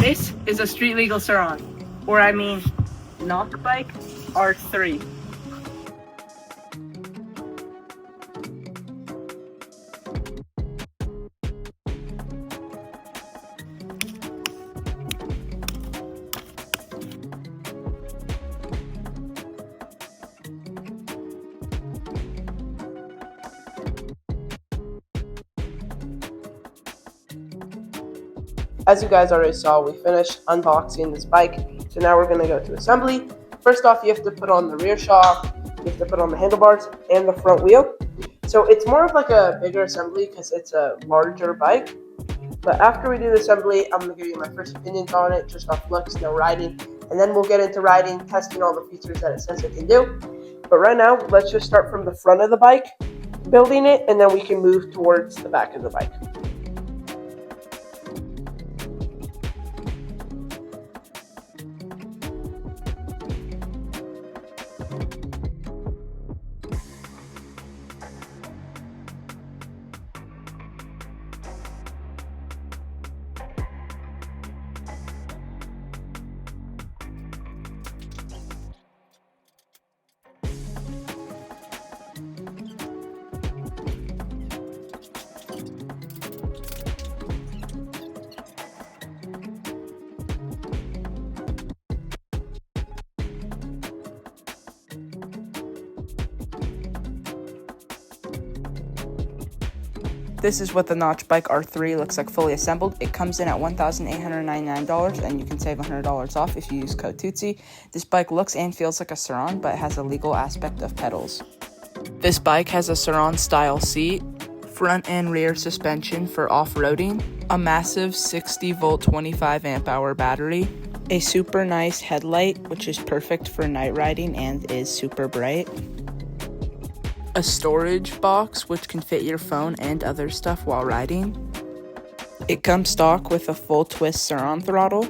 This is a street legal SURRON, or I mean, Nach Bike R3. As you guys already saw, we finished unboxing this bike, so now we're going to go to assembly. First off, you have to put on the rear shock, you have to put on the handlebars and the front wheel. So it's more of like a bigger assembly because it's a larger bike. But after we do the assembly, I'm going to give you my first opinions on it, just off looks, no riding. And then we'll get into riding, testing all the features that it says it can do. But right now, let's just start from the front of the bike, building it, and then we can move towards the back of the bike. This is what the Nach Bike R3 looks like fully assembled. It comes in at $1,899 and you can save $100 off if you use code Tuttio. This bike looks and feels like a SURRON, but it has a legal aspect of pedals. This bike has a SURRON style seat, front and rear suspension for off-roading, a massive 60-volt 25-amp-hour battery, a super nice headlight, which is perfect for night riding and is super bright, a storage box which can fit your phone and other stuff while riding. It comes stock with a full twist SURRON throttle,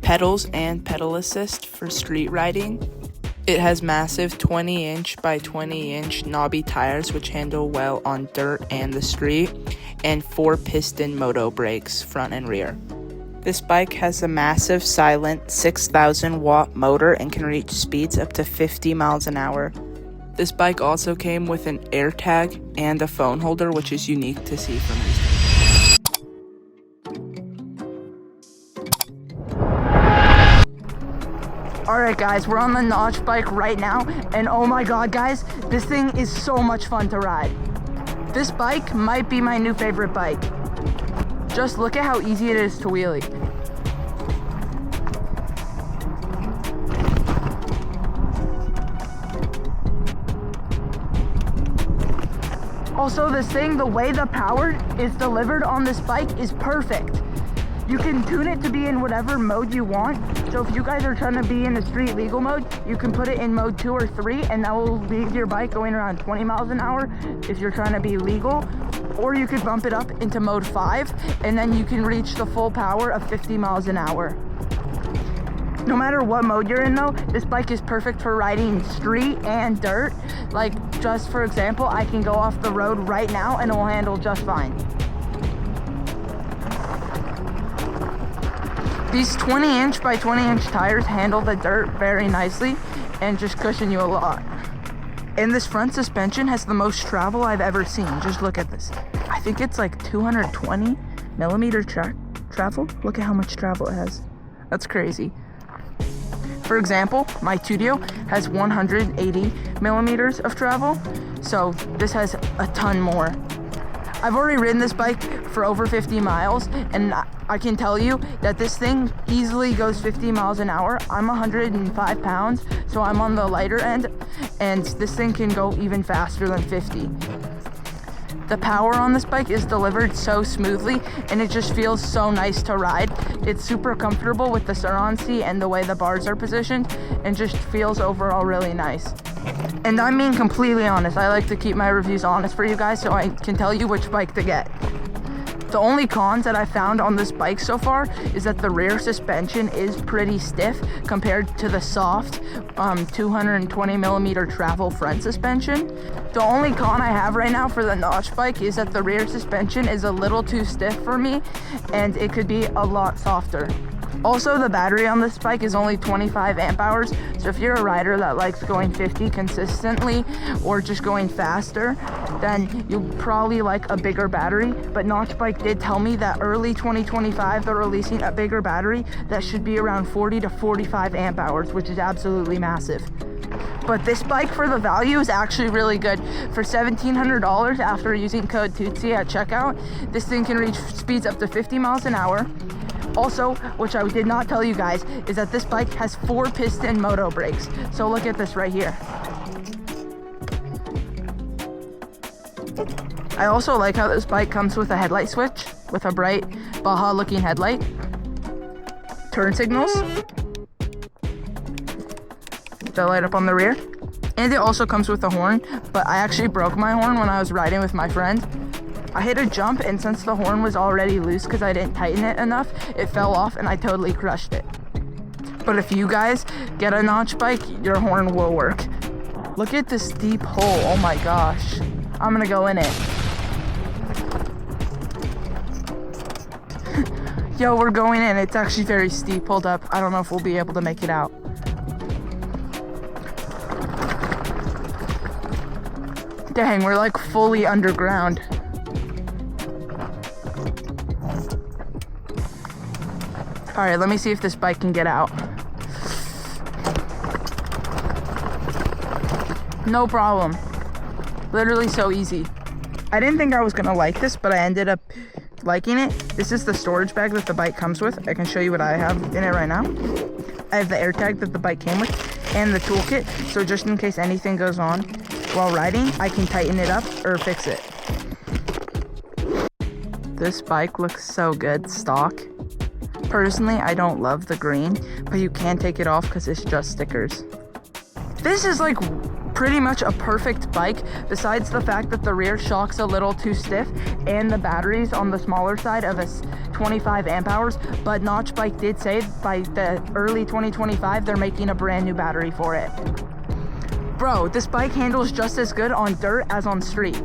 pedals and pedal assist for street riding. It has massive 20-inch by 20-inch knobby tires which handle well on dirt and the street, and 4-piston moto brakes front and rear. This bike has a massive silent 6,000 watt motor and can reach speeds up to 50 miles an hour. This bike also came with an air tag and a phone holder, which is unique to see from these. Alright guys, we're on the Nach Bike right now, and oh my god guys, this thing is so much fun to ride. This bike might be my new favorite bike. Just look at how easy it is to wheelie. Also, this thing, the way the power is delivered on this bike is perfect. You can tune it to be in whatever mode you want. So if you guys are trying to be in the street legal mode, you can put it in mode 2 or 3 and that will leave your bike going around 20 miles an hour if you're trying to be legal. Or you could bump it up into mode 5 and then you can reach the full power of 50 miles an hour. No matter what mode you're in though, this bike is perfect for riding street and dirt. Like, just for example, I can go off the road right now and it will handle just fine. These 20-inch by 20-inch tires handle the dirt very nicely and just cushion you a lot. And this front suspension has the most travel I've ever seen. Just look at this. I think it's like 220 millimeter travel. Look at how much travel it has. That's crazy. For example, my Tuttio has 180 millimeters of travel, so this has a ton more. I've already ridden this bike for over 50 miles, and I can tell you that this thing easily goes 50 miles an hour. I'm 105 pounds, so I'm on the lighter end, and this thing can go even faster than 50. The power on this bike is delivered so smoothly and it just feels so nice to ride. It's super comfortable with the SURRON seat and the way the bars are positioned, and just feels overall really nice. And I'm being completely honest, I like to keep my reviews honest for you guys so I can tell you which bike to get. The only cons that I found on this bike so far is that the rear suspension is pretty stiff compared to the soft 220 millimeter travel front suspension. The only con I have right now for the Nach Bike is that the rear suspension is a little too stiff for me and it could be a lot softer. Also, the battery on this bike is only 25 amp hours, so if you're a rider that likes going 50 consistently or just going faster, then you'll probably like a bigger battery. But Nach Bike did tell me that early 2025 they're releasing a bigger battery that should be around 40 to 45 amp hours, which is absolutely massive. But this bike, for the value, is actually really good. For $1,700 after using code Tuttio at checkout, this thing can reach speeds up to 50 miles an hour. Also, which I did not tell you guys, is that this bike has 4-piston moto brakes. So look at this right here. I also like how this bike comes with a headlight switch with a bright Baja looking headlight. Turn signals that light up on the rear. And it also comes with a horn, but I actually broke my horn when I was riding with my friend. I hit a jump, and since the horn was already loose because I didn't tighten it enough, it fell off and I totally crushed it. But if you guys get a Nach bike, your horn will work. Look at this deep hole, oh my gosh. I'm gonna go in it. Yo, we're going in. It's actually very steep. Hold up. I don't know if we'll be able to make it out. Dang, we're like fully underground. All right, let me see if this bike can get out. No problem. Literally so easy. I didn't think I was gonna like this, but I ended up liking it. This is the storage bag that the bike comes with. I can show you what I have in it right now. I have the air tag that the bike came with and the toolkit, so just in case anything goes on while riding, I can tighten it up or fix it. This bike looks so good stock. Personally, I don't love the green, but you can take it off because it's just stickers. This is like pretty much a perfect bike, besides the fact that the rear shock's a little too stiff and the battery's on the smaller side of a 25 amp hours, but Nach Bike did say by the early 2025 they're making a brand new battery for it. Bro, this bike handles just as good on dirt as on street.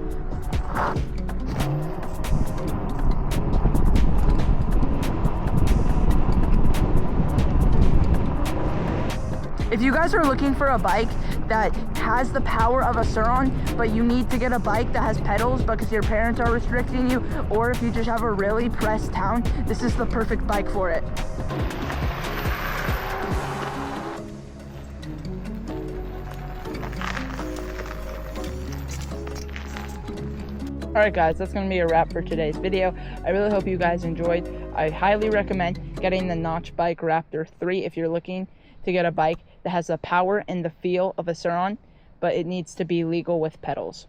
If you guys are looking for a bike that has the power of a SURRON, but you need to get a bike that has pedals because your parents are restricting you, or if you just have a really pressed town, this is the perfect bike for it. Alright guys, that's going to be a wrap for today's video. I really hope you guys enjoyed. I highly recommend getting the Nach Bike Raptor 3 if you're looking to get a bike that has the power and the feel of a SURRON, but it needs to be legal with pedals.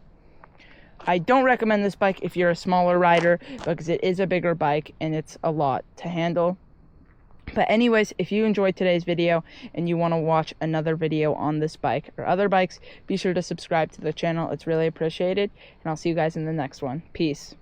I don't recommend this bike if you're a smaller rider because it is a bigger bike and it's a lot to handle. But anyways, if you enjoyed today's video and you want to watch another video on this bike or other bikes, be sure to subscribe to the channel. It's really appreciated, and I'll see you guys in the next one. Peace.